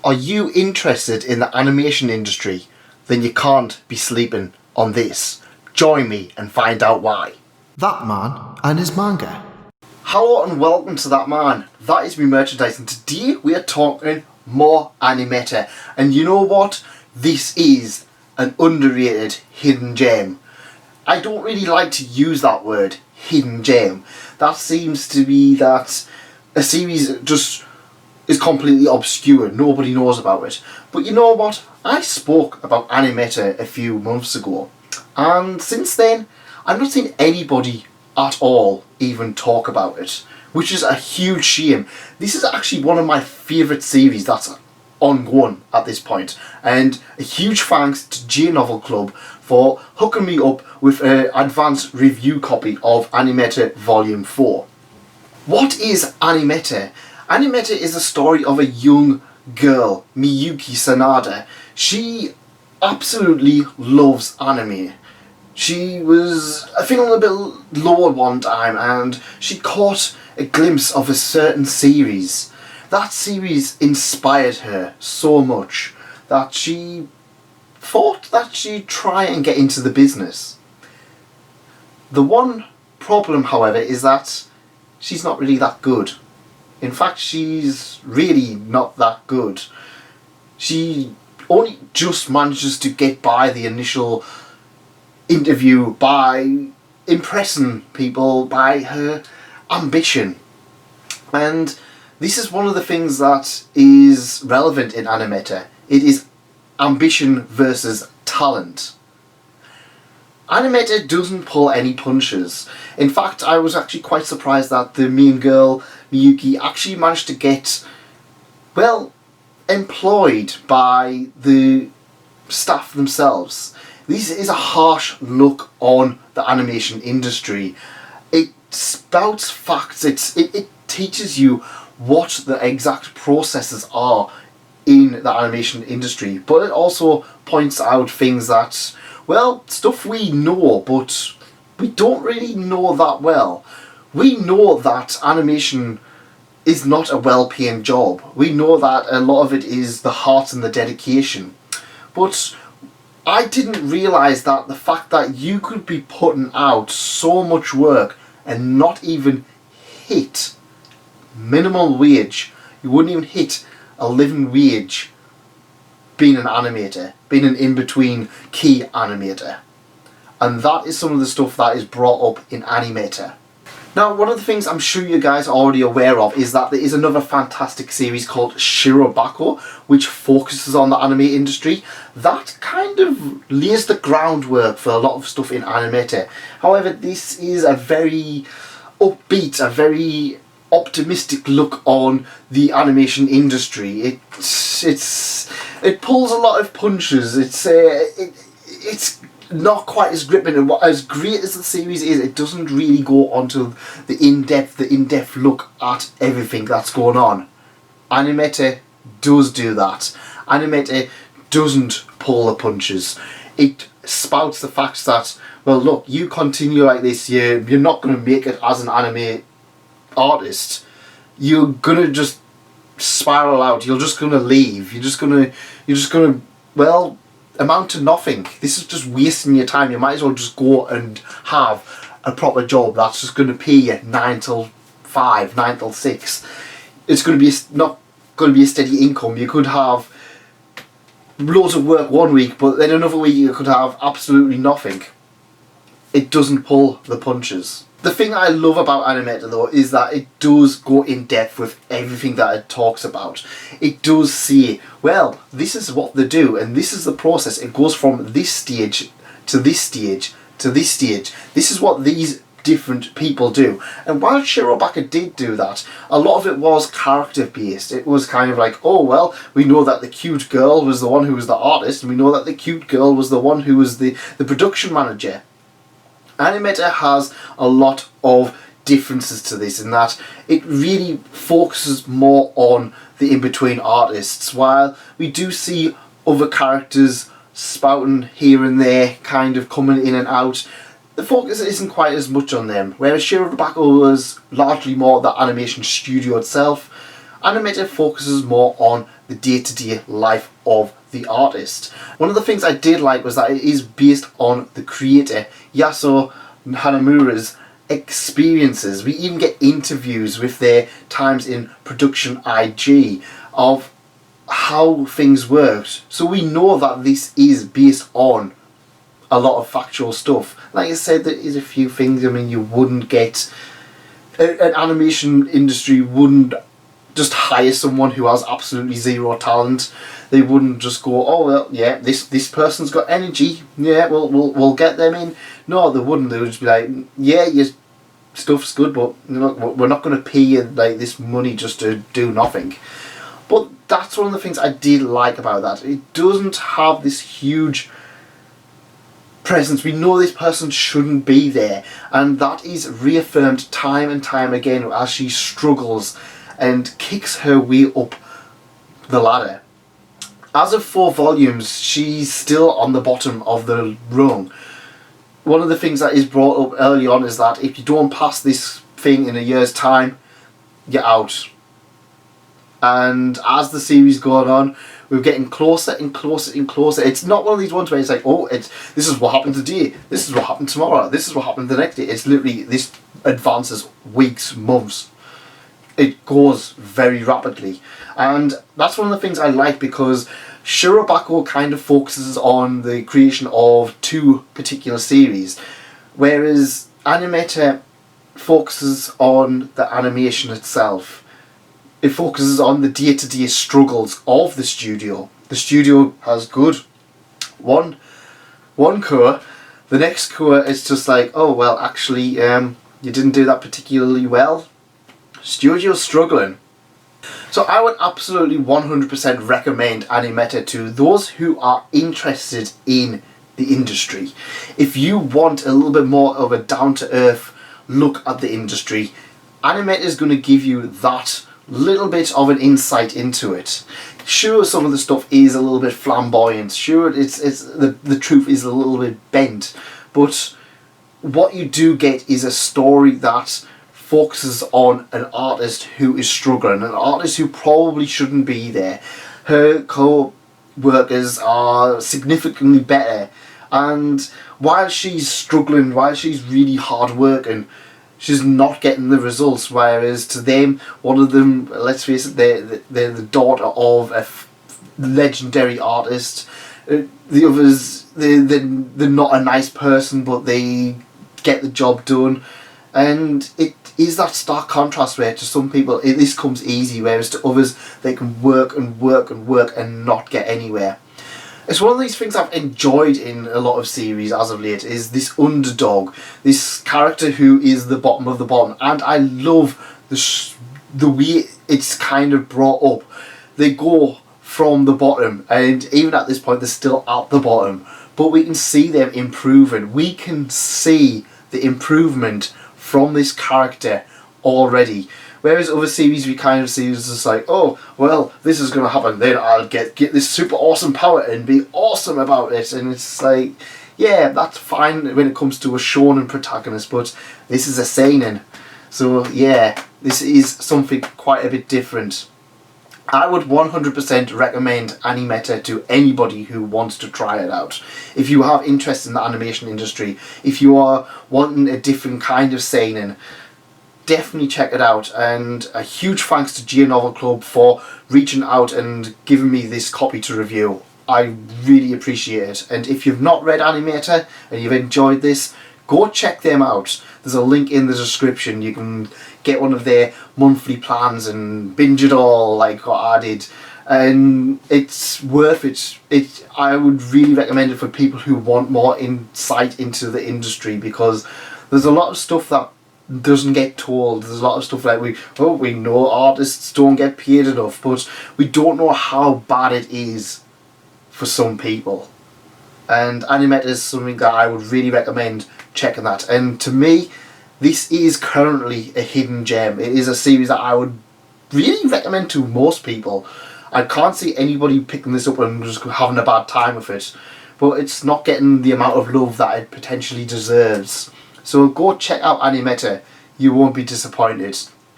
Are you interested in the animation industry? Then you can't be sleeping on this. Join me and find out why. That man and his manga. Hello and welcome to That Man. That is me merchandise, and today we are talking more Animeta. And you know what? This is an underrated hidden gem. I don't really like to use that word, hidden gem. That seems to be that a series just is completely obscure, nobody knows about it. But you know what? I spoke about Animeta a few months ago, and since then I've not seen anybody at all even talk about it, which is a huge shame. This is actually one of my favourite series that's ongoing at this point, and a huge thanks to J Novel Club for hooking me up with an advanced review copy of Animeta Volume 4. What is Animeta? Animeta is the story of a young girl, Miyuki Sanada. She absolutely loves anime. She was feeling a bit low one time and she caught a glimpse of a certain series. That series inspired her so much that she thought that she'd try and get into the business. The one problem, however, is that she's not really that good. In fact, she's really not that good. She only just manages to get by the initial interview by impressing people by her ambition. And this is one of the things that is relevant in Animeta. It is ambition versus talent. Animeta doesn't pull any punches. In fact, I was actually quite surprised that the main girl, Miyuki, actually managed to get, well, employed by the staff themselves. This is a harsh look on the animation industry. It spouts facts, it teaches you what the exact processes are in the animation industry, but it also points out things that, well, stuff we know, but we don't really know that well. We know that animation is not a well-paying job. We know that a lot of it is the heart and the dedication. But I didn't realise that the fact that you could be putting out so much work and not even hit minimum wage. You wouldn't even hit a living wage being an animator, being an in-between key animator. And that is some of the stuff that is brought up in Animeta. Now, one of the things I'm sure you guys are already aware of is that there is another fantastic series called Shirobako, which focuses on the anime industry. That kind of lays the groundwork for a lot of stuff in Animeta. However, this is a very upbeat, a very optimistic look on the animation industry. It pulls a lot of punches. It's not quite as gripping, and as great as the series is, it doesn't really go onto the in-depth look at everything that's going on. Animeta does do that. Animeta doesn't pull the punches. It spouts the facts that, well, look, you continue like this, you're not going to make it as an anime artist. You're gonna just spiral out. You're just gonna leave. You're just gonna well, amount to nothing. This is just wasting your time. You might as well just go and have a proper job that's just gonna pay you 9 till 5, 9 till 6. It's gonna be not gonna be a steady income. You could have loads of work one week, but then another week you could have absolutely nothing. It doesn't pull the punches. The thing I love about Animeta though is that it does go in depth with everything that it talks about. It does say, well, this is what they do and this is the process. It goes from this stage to this stage to this stage. This is what these different people do. And while Shirobako did do that, a lot of it was character based. It was kind of like, oh well, we know that the cute girl was the one who was the artist, and we know that the cute girl was the one who was the production manager. Animeta has a lot of differences to this in that it really focuses more on the in-between artists, while we do see other characters spouting here and there, kind of coming in and out. The focus isn't quite as much on them, whereas Shirobako was largely more the animation studio itself. Animeta focuses more on the day-to-day life of the artist. One of the things I did like was that it is based on the creator Yasuo Hanamura's experiences. We even get interviews with their times in production IG of how things worked. So we know that this is based on a lot of factual stuff. Like I said, there is a few things, I mean, you wouldn't get... An animation industry wouldn't just hire someone who has absolutely zero talent. They wouldn't just go, oh well, yeah, this person's got energy, yeah, we'll get them in. No, they wouldn't. They would just be like, yeah, your stuff's good, but you know, we're not going to pay you like this money just to do nothing. But that's one of the things I did like about that. It doesn't have this huge presence. We know this person shouldn't be there, and that is reaffirmed time and time again as she struggles and kicks her way up the ladder. As of 4 volumes, she's still on the bottom of the rung. One of the things that is brought up early on is that if you don't pass this thing in a year's time, you're out. And as the series goes on, we're getting closer and closer and closer. It's not one of these ones where it's like, oh, this is what happened today, this is what happened tomorrow, this is what happened the next day. It's literally, this advances weeks, months. It goes very rapidly. And that's one of the things I like, because Shirobako kind of focuses on the creation of 2 particular series, whereas Animeta focuses on the animation itself. It focuses on the day-to-day struggles of the studio. The studio has good one core. The next core is just like, oh well, actually, you didn't do that particularly well. Studio's struggling. So I would absolutely 100% recommend Animeta to those who are interested in the industry. If you want a little bit more of a down-to-earth look at the industry, Animeta is going to give you that little bit of an insight into it. Sure, some of the stuff is a little bit flamboyant. Sure, the truth is a little bit bent, but what you do get is a story that focuses on an artist who is struggling, an artist who probably shouldn't be there. Her co-workers are significantly better, and while she's struggling, while she's really hard working, she's not getting the results. Whereas to them, one of them, let's face it, they're the daughter of a legendary artist. The others, they're not a nice person, but they get the job done. And it is that stark contrast where to some people this comes easy, whereas to others they can work and work and work and not get anywhere. It's one of these things I've enjoyed in a lot of series as of late, is this underdog, this character who is the bottom of the bottom, and I love the way it's kind of brought up. They go from the bottom, and even at this point they're still at the bottom, but we can see them improving. We can see the improvement from this character already. Whereas other series we kind of see is just like, oh, well, this is going to happen, then I'll get this super awesome power and be awesome about it. And it's like, yeah, that's fine when it comes to a shonen protagonist, but this is a seinen. So yeah, this is something quite a bit different. I would 100% recommend Animeta to anybody who wants to try it out. If you have interest in the animation industry, if you are wanting a different kind of seinen, definitely check it out. And a huge thanks to G Novel Club for reaching out and giving me this copy to review. I really appreciate it. And if you've not read Animeta and you've enjoyed this, go check them out. There's a link in the description. You can get one of their monthly plans and binge it all like what I did. And it's worth it. I would really recommend it for people who want more insight into the industry, because there's a lot of stuff that doesn't get told. There's a lot of stuff like we know artists don't get paid enough, but we don't know how bad it is for some people. And Animeta is something that I would really recommend checking that. And to me, this is currently a hidden gem. It is a series that I would really recommend to most people. I can't see anybody picking this up and just having a bad time with it, but it's not getting the amount of love that it potentially deserves. So go check out Animeta, you won't be disappointed.